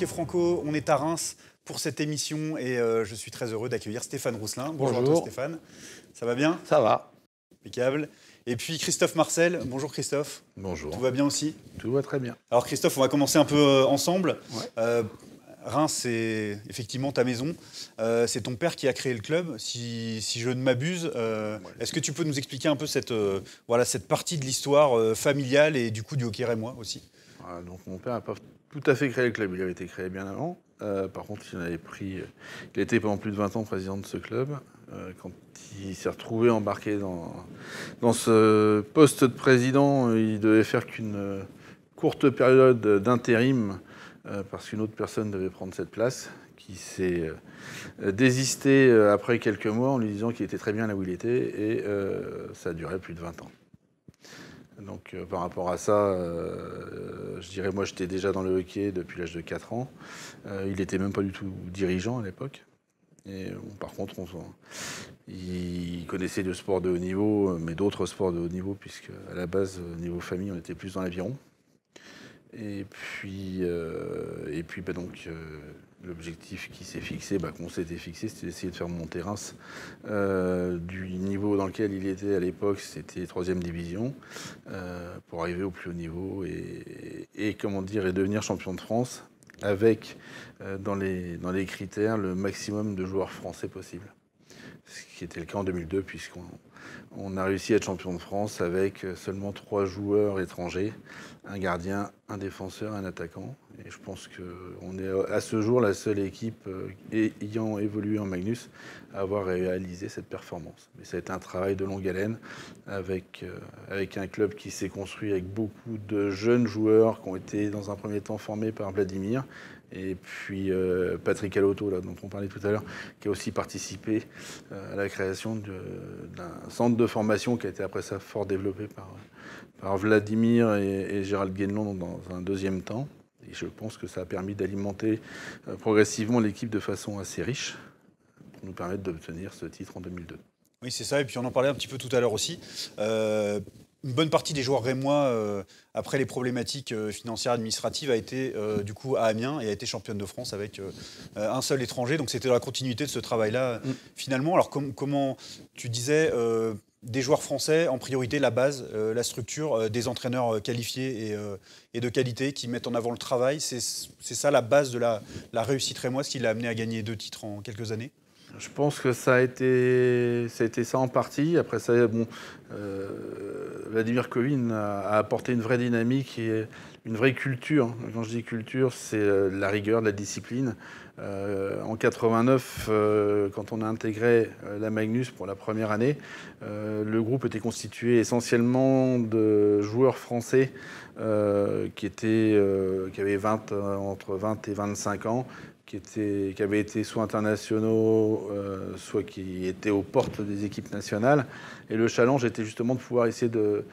Hockey Franco, on est à Reims pour cette émission et je suis très heureux d'accueillir Stéphane Rousselin. Bonjour à toi Stéphane, ça va bien? Ça va. Impeccable. Et puis Christophe Marcel, bonjour Christophe. Bonjour. Tout va bien aussi? Tout va très bien. Alors Christophe, on va commencer un peu ensemble. Ouais. Reims, c'est effectivement ta maison. C'est ton père qui a créé le club, si je ne m'abuse. Est-ce que tu peux nous expliquer un peu cette partie de l'histoire familiale et du coup du hockey rémois aussi? Donc mon père n'a pas tout à fait créé le club, il avait été créé bien avant. Par contre, il a été pendant plus de 20 ans président de ce club. Quand il s'est retrouvé embarqué dans ce poste de président, il devait faire qu'une courte période d'intérim parce qu'une autre personne devait prendre cette place, qui s'est désisté après quelques mois en lui disant qu'il était très bien là où il était, et ça a duré plus de 20 ans. Donc par rapport à ça, je dirais, moi j'étais déjà dans le hockey depuis l'âge de 4 ans. Il n'était même pas du tout dirigeant à l'époque. Et par contre, il connaissait le sport de haut niveau, mais d'autres sports de haut niveau, puisque à la base, au niveau famille, on était plus dans l'aviron. Et puis l'objectif qui s'est fixé, qu'on s'était fixé, c'était d'essayer de faire monter Reims du niveau dans lequel il était à l'époque, c'était 3e division, pour arriver au plus haut niveau et devenir champion de France avec, dans les critères, le maximum de joueurs français possible. Ce qui était le cas en 2002, puisqu'on a réussi à être champion de France avec seulement 3 joueurs étrangers, un gardien, un défenseur, un attaquant. Et je pense qu'on est à ce jour la seule équipe ayant évolué en Magnus à avoir réalisé cette performance. Mais ça a été un travail de longue haleine avec un club qui s'est construit avec beaucoup de jeunes joueurs qui ont été dans un premier temps formés par Vladimir. Et puis Patrick Alotto, dont on parlait tout à l'heure, qui a aussi participé à la création d'un centre de formation qui a été après ça fort développé par Vladimir et Gérald Guénelon dans un deuxième temps. Et je pense que ça a permis d'alimenter progressivement l'équipe de façon assez riche pour nous permettre d'obtenir ce titre en 2002. Oui, c'est ça. Et puis on en parlait un petit peu tout à l'heure aussi. Une bonne partie des joueurs rémois, après les problématiques financières administratives, a été du coup à Amiens et a été championne de France avec un seul étranger. Donc c'était dans la continuité de ce travail-là finalement. Alors comment tu disais des joueurs français, en priorité la base, la structure, des entraîneurs qualifiés et de qualité qui mettent en avant le travail. C'est ça la base de la réussite rémoise qui l'a amené à gagner 2 titres en quelques années? Je pense que ça a été ça en partie. Après ça, Vladimir Kovin a apporté une vraie dynamique et une vraie culture. Quand je dis culture, c'est la rigueur, de la discipline. En 89, quand on a intégré la Magnus pour la première année, le groupe était constitué essentiellement de joueurs français qui avaient entre 20 et 25 ans, qui avaient été soit internationaux, soit qui étaient aux portes des équipes nationales. Et le challenge était justement de pouvoir essayer de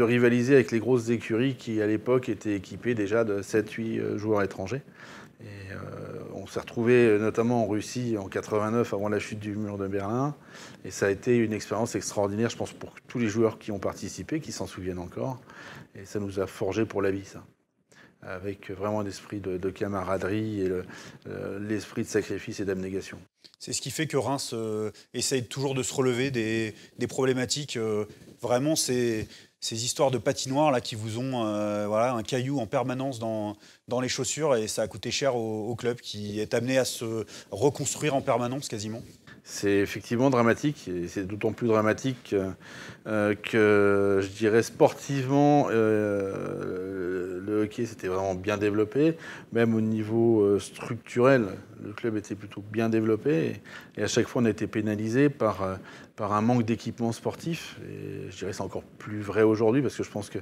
rivaliser avec les grosses écuries qui, à l'époque, étaient équipées déjà de 7-8 joueurs étrangers. Et on s'est retrouvé notamment en Russie en 89, avant la chute du mur de Berlin. Et ça a été une expérience extraordinaire, je pense, pour tous les joueurs qui ont participé, qui s'en souviennent encore. Et ça nous a forgé pour la vie, ça. Avec vraiment un esprit de camaraderie et l'esprit de sacrifice et d'abnégation. C'est ce qui fait que Reims essaye toujours de se relever des problématiques. Vraiment, ces histoires de patinoires là, qui vous ont un caillou en permanence dans les chaussures, et ça a coûté cher au club qui est amené à se reconstruire en permanence quasiment. C'est effectivement dramatique, et c'est d'autant plus dramatique que, je dirais, sportivement, le hockey s'était vraiment bien développé. Même au niveau structurel, le club était plutôt bien développé. Et à chaque fois, on a été pénalisé par un manque d'équipement sportif. Et je dirais que c'est encore plus vrai aujourd'hui, parce que je pense que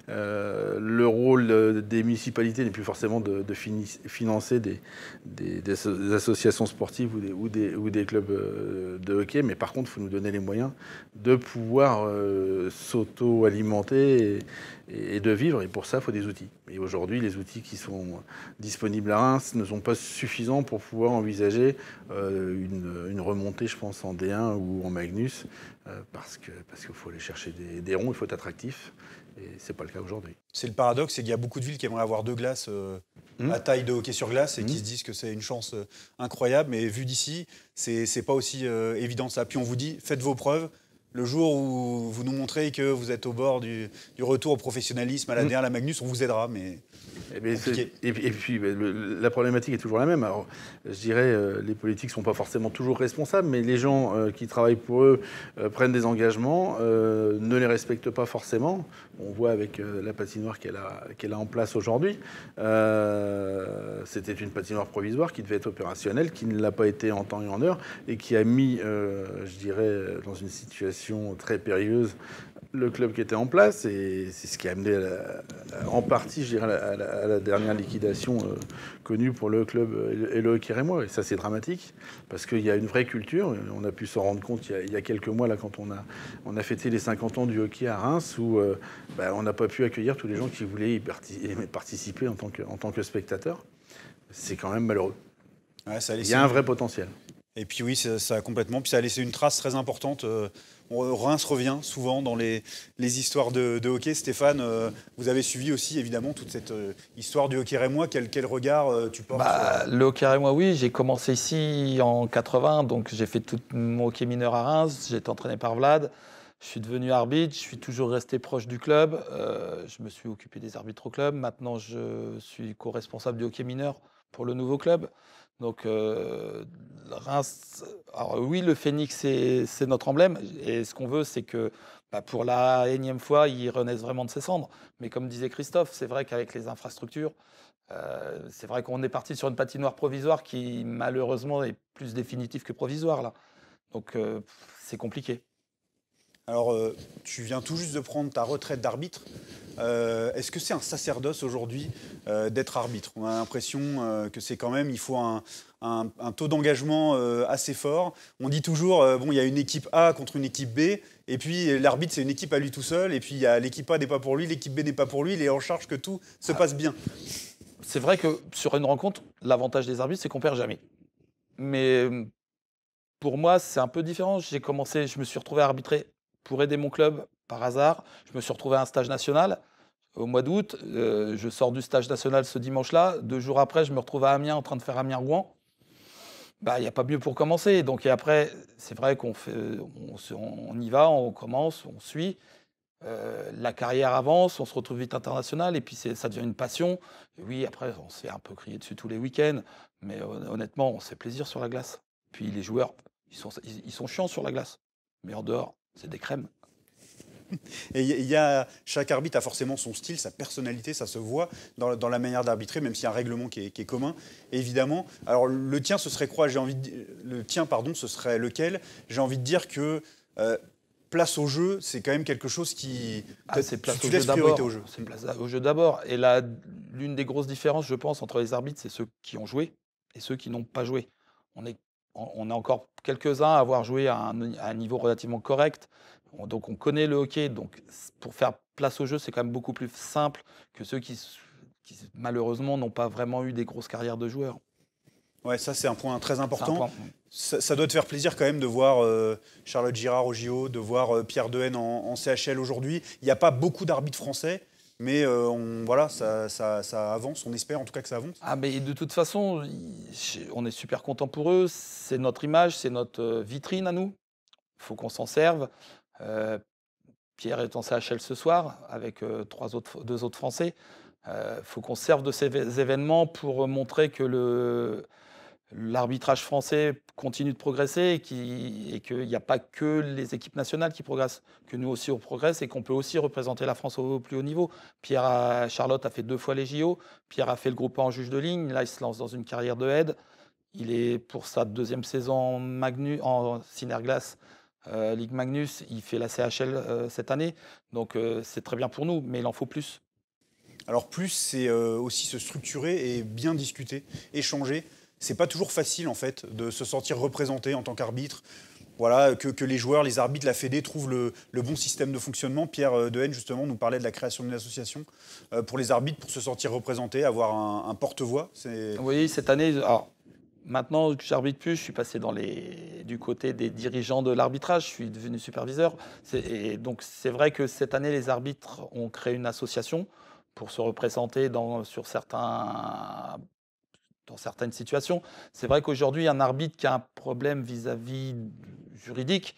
le rôle des municipalités n'est plus forcément de financer des associations sportives ou des clubs de hockey, mais par contre, il faut nous donner les moyens de pouvoir s'auto-alimenter et de vivre. Et pour ça, il faut des outils. Et aujourd'hui, les outils qui sont disponibles à Reims ne sont pas suffisants pour pouvoir envisager une remontée, je pense, en D1 ou en Magnus, parce qu'il faut aller chercher des ronds, il faut être attractif. Et c'est pas le cas aujourd'hui. C'est le paradoxe, c'est qu'il y a beaucoup de villes qui aimeraient avoir 2 glaces à taille de hockey sur glace et qui se disent que c'est une chance incroyable. Mais vu d'ici, c'est pas aussi évident ça. Puis on vous dit, faites vos preuves. Le jour où vous nous montrez que vous êtes au bord du retour au professionnalisme, à la D1, à la Magnus, on vous aidera. Mais et puis la problématique est toujours la même. Alors, je dirais, les politiques ne sont pas forcément toujours responsables, mais les gens qui travaillent pour eux prennent des engagements, ne les respectent pas forcément. On voit avec la patinoire qu'elle a en place aujourd'hui. C'était une patinoire provisoire qui devait être opérationnelle, qui ne l'a pas été en temps et en heure, et qui a mis, je dirais, dans une situation très périlleuse le club qui était en place, et c'est ce qui a amené en partie, je dirais, à la dernière liquidation connue pour le club et le hockey rémois. Et ça, c'est dramatique, parce qu'il y a une vraie culture. On a pu s'en rendre compte il y a quelques mois, là, quand on a fêté les 50 ans du hockey à Reims, où on n'a pas pu accueillir tous les gens qui voulaient y participer en tant que spectateurs. C'est quand même malheureux. Ouais, il y a un vrai potentiel. Et puis oui, ça complètement. Puis ça a laissé une trace très importante. Reims revient souvent dans les histoires de hockey. Stéphane, vous avez suivi aussi évidemment toute cette histoire du hockey rémois. Quel regard tu portes Le hockey rémois, oui. J'ai commencé ici en 80, donc j'ai fait tout mon hockey mineur à Reims. J'ai été entraîné par Vlad. Je suis devenu arbitre. Je suis toujours resté proche du club. Je me suis occupé des arbitres au club. Maintenant, je suis co-responsable du hockey mineur pour le nouveau club. Donc Reims, alors oui, le Phénix, c'est notre emblème. Et ce qu'on veut, c'est que pour la énième fois, il renaisse vraiment de ses cendres. Mais comme disait Christophe, c'est vrai qu'avec les infrastructures, c'est vrai qu'on est parti sur une patinoire provisoire qui, malheureusement, est plus définitive que provisoire, là. Donc c'est compliqué. Alors, tu viens tout juste de prendre ta retraite d'arbitre. Est-ce que c'est un sacerdoce aujourd'hui d'être arbitre? On a l'impression que c'est quand même, il faut un taux d'engagement assez fort. On dit toujours, bon, il y a une équipe A contre une équipe B, et puis l'arbitre, c'est une équipe à lui tout seul, et puis il y a l'équipe A n'est pas pour lui, l'équipe B n'est pas pour lui, il est en charge que tout se passe bien. C'est vrai que sur une rencontre, l'avantage des arbitres, c'est qu'on perd jamais. Mais pour moi, c'est un peu différent. Je me suis retrouvé à arbitrer pour aider mon club par hasard. Je me suis retrouvé à un stage national au mois d'août. Je sors du stage national ce dimanche-là. 2 jours après, je me retrouve à Amiens en train de faire Amiens-Rouen. Il n'y a pas mieux pour commencer. Donc, et après, c'est vrai qu'on y va, on commence, on suit. La carrière avance, on se retrouve vite international et puis ça devient une passion. Et oui, après, on s'est un peu crié dessus tous les week-ends. Mais honnêtement, on se fait plaisir sur la glace. Puis les joueurs, ils sont chiants sur la glace. Mais en dehors, c'est des crèmes. Et chaque arbitre a forcément son style, sa personnalité, ça se voit dans la manière d'arbitrer, même s'il y a un règlement qui est commun, évidemment. Alors le tien, ce serait quoi? Ce serait lequel? J'ai envie de dire que place au jeu, c'est quand même quelque chose qui... c'est place tu au laisses jeu priorité d'abord. au jeu. C'est place au jeu d'abord. Et là, l'une des grosses différences, je pense, entre les arbitres, c'est ceux qui ont joué et ceux qui n'ont pas joué. On est encore quelques-uns à avoir joué à un niveau relativement correct. Donc on connaît le hockey. Donc pour faire place au jeu, c'est quand même beaucoup plus simple que ceux qui malheureusement, n'ont pas vraiment eu des grosses carrières de joueurs. Ouais, ça c'est un point très important. Un point. Ça doit te faire plaisir quand même de voir Charlotte Girard au JO, de voir Pierre Dehaene en CHL aujourd'hui. Il n'y a pas beaucoup d'arbitres français, mais ça avance. On espère en tout cas que ça avance. Mais de toute façon, on est super content pour eux. C'est notre image, c'est notre vitrine à nous. Il faut qu'on s'en serve. Pierre est en CHL ce soir avec 2 autres Français. Faut qu'on serve de ces événements pour montrer que l'arbitrage français continue de progresser et qu'il n'y a pas que les équipes nationales qui progressent, que nous aussi on progresse et qu'on peut aussi représenter la France au plus haut niveau. Charlotte a fait 2 fois les JO. Pierre a fait le groupe A en juge de ligne. Là, il se lance dans une carrière de aide. Il est pour sa 2e saison en Synerglace Ligue Magnus. Il fait la CHL cette année. Donc c'est très bien pour nous, mais il en faut plus. Alors plus, c'est aussi se structurer et bien discuter, échanger. C'est pas toujours facile en fait de se sentir représenté en tant qu'arbitre. Voilà, que les joueurs, les arbitres, la Fédé trouvent le bon système de fonctionnement. Pierre Dehaene, justement, nous parlait de la création d'une association pour les arbitres, pour se sentir représentés, avoir un porte-voix. Oui, cette année, alors, maintenant que j'arbitre plus, je suis passé dans les du côté des dirigeants de l'arbitrage. Je suis devenu superviseur. Et donc, c'est vrai que cette année, les arbitres ont créé une association pour se représenter dans certaines situations. C'est vrai qu'aujourd'hui, un arbitre qui a un problème vis-à-vis juridique,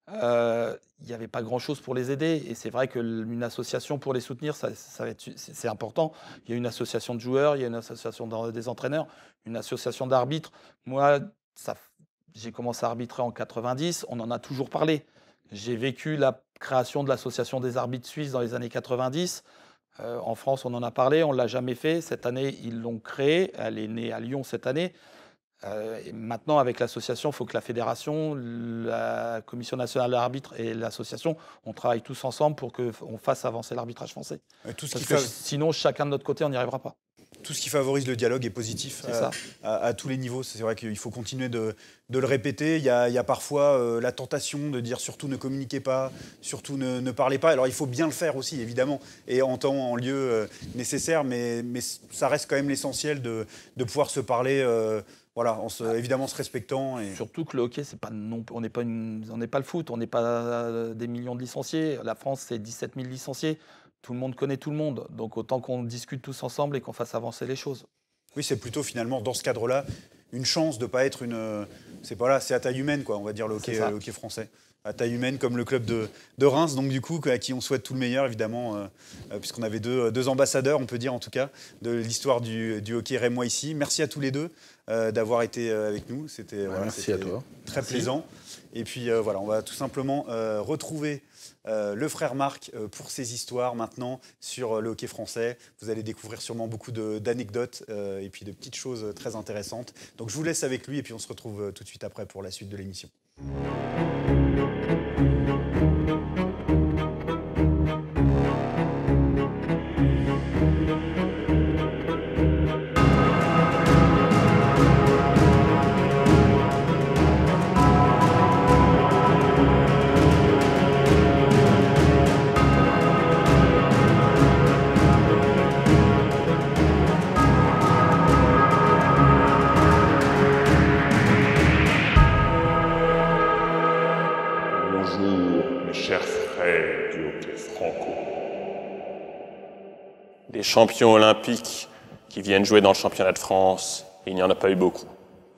il n'y avait pas grand-chose pour les aider. Et c'est vrai qu'une association pour les soutenir, c'est important. Il y a une association de joueurs, il y a une association des entraîneurs, une association d'arbitres. Moi, j'ai commencé à arbitrer en 90, on en a toujours parlé. J'ai vécu la création de l'association des arbitres suisses dans les années 90. En France, on en a parlé, on ne l'a jamais fait. Cette année, ils l'ont créée. Elle est née à Lyon cette année. Et maintenant, avec l'association, il faut que la fédération, la Commission nationale de l'arbitre et l'association, on travaille tous ensemble pour qu'on fasse avancer l'arbitrage français. Sinon, chacun de notre côté, on n'y arrivera pas. Tout ce qui favorise le dialogue est positif à tous les niveaux. C'est vrai qu'il faut continuer de le répéter. Il y a parfois la tentation de dire surtout ne communiquez pas, surtout ne parlez pas. Alors il faut bien le faire aussi, évidemment, et en temps, en lieu nécessaire, mais ça reste quand même l'essentiel de pouvoir se parler. Voilà, évidemment se respectant. Et... Surtout que le hockey, on n'est pas le foot, on n'est pas des millions de licenciés. La France, c'est 17 000 licenciés. Tout le monde connaît tout le monde. Donc autant qu'on discute tous ensemble et qu'on fasse avancer les choses. Oui, c'est plutôt finalement, dans ce cadre-là, une chance de ne pas être une... C'est à taille humaine, quoi, on va dire, le hockey français. À taille humaine, comme le club de Reims, donc du coup, à qui on souhaite tout le meilleur, évidemment, puisqu'on avait deux ambassadeurs, on peut dire en tout cas, de l'histoire du hockey rémois ici. Merci à tous les deux d'avoir été avec nous. Merci à toi. Très plaisant. Et puis voilà, on va tout simplement retrouver le frère Marc pour ses histoires maintenant sur le hockey français. Vous allez découvrir sûrement beaucoup d'anecdotes et puis de petites choses très intéressantes. Donc je vous laisse avec lui et puis on se retrouve tout de suite après pour la suite de l'émission. Des champions olympiques qui viennent jouer dans le championnat de France, il n'y en a pas eu beaucoup.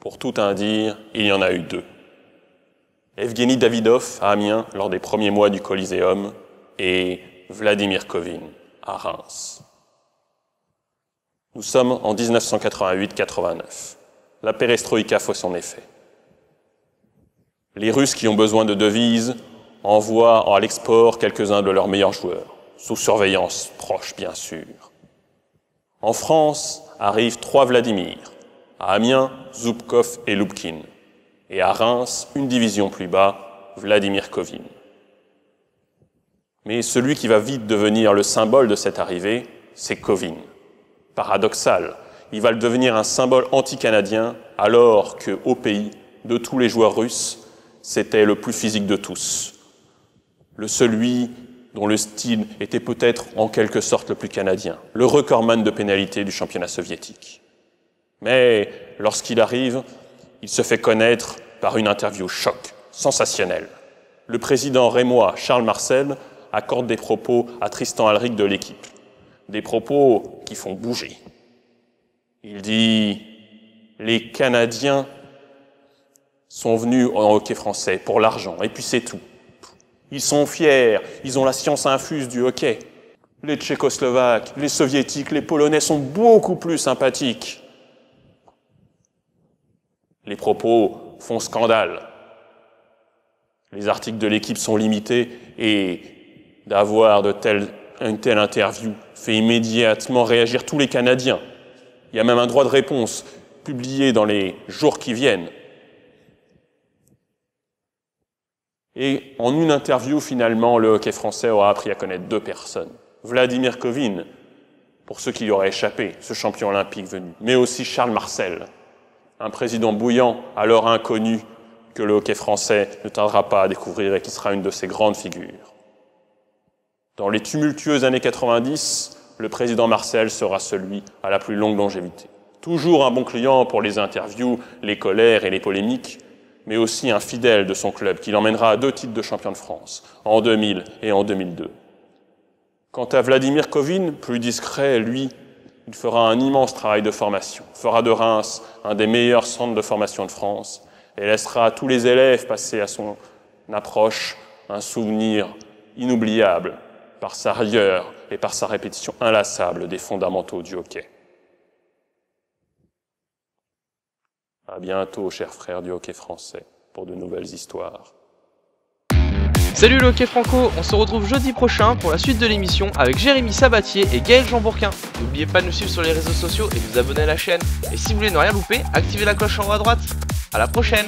Pour tout dire, il y en a eu 2. Evgeny Davidov à Amiens lors des premiers mois du Coliseum et Vladimir Kovin à Reims. Nous sommes en 1988-89. La perestroïka fait son effet. Les Russes qui ont besoin de devises envoient à l'export quelques-uns de leurs meilleurs joueurs, sous surveillance proche bien sûr. En France arrivent 3 Vladimir, à Amiens, Zubkov et Lubkin, et à Reims, une division plus bas, Vladimir Kovin. Mais celui qui va vite devenir le symbole de cette arrivée, c'est Kovin. Paradoxal, il va devenir un symbole anti-canadien, alors qu'au pays, de tous les joueurs russes, c'était le plus physique de tous. Celui dont le style était peut-être en quelque sorte le plus canadien, le recordman de pénalité du championnat soviétique. Mais lorsqu'il arrive, il se fait connaître par une interview choc, sensationnelle. Le président rémois Charles Marcel accorde des propos à Tristan Alric de l'équipe. Des propos qui font bouger. Il dit « Les Canadiens sont venus en hockey français pour l'argent, et puis c'est tout. Ils sont fiers, ils ont la science infuse du hockey. Les Tchécoslovaques, les Soviétiques, les Polonais sont beaucoup plus sympathiques. » Les propos font scandale. Les articles de l'équipe sont limités et d'avoir une telle interview fait immédiatement réagir tous les Canadiens. Il y a même un droit de réponse publié dans les jours qui viennent. Et en une interview, finalement, le hockey français aura appris à connaître 2 personnes. Vladimir Kovin, pour ceux qui y auraient échappé, ce champion olympique venu, mais aussi Charles Marcel, un président bouillant, alors inconnu, que le hockey français ne tardera pas à découvrir et qui sera une de ses grandes figures. Dans les tumultueuses années 90, le président Marcel sera celui à la plus longue longévité. Toujours un bon client pour les interviews, les colères et les polémiques, mais aussi un fidèle de son club qui l'emmènera à 2 titres de champion de France, en 2000 et en 2002. Quant à Vladimir Kovin, plus discret, lui, il fera un immense travail de formation, fera de Reims un des meilleurs centres de formation de France et laissera à tous les élèves passer à son approche un souvenir inoubliable par sa rigueur et par sa répétition inlassable des fondamentaux du hockey. À bientôt, chers frères du hockey français, pour de nouvelles histoires. Salut le hockey franco, on se retrouve jeudi prochain pour la suite de l'émission avec Jérémy Sabatier et Gaël Jean-Bourquin. N'oubliez pas de nous suivre sur les réseaux sociaux et de vous abonner à la chaîne. Et si vous voulez ne rien louper, activez la cloche en haut à droite. À la prochaine!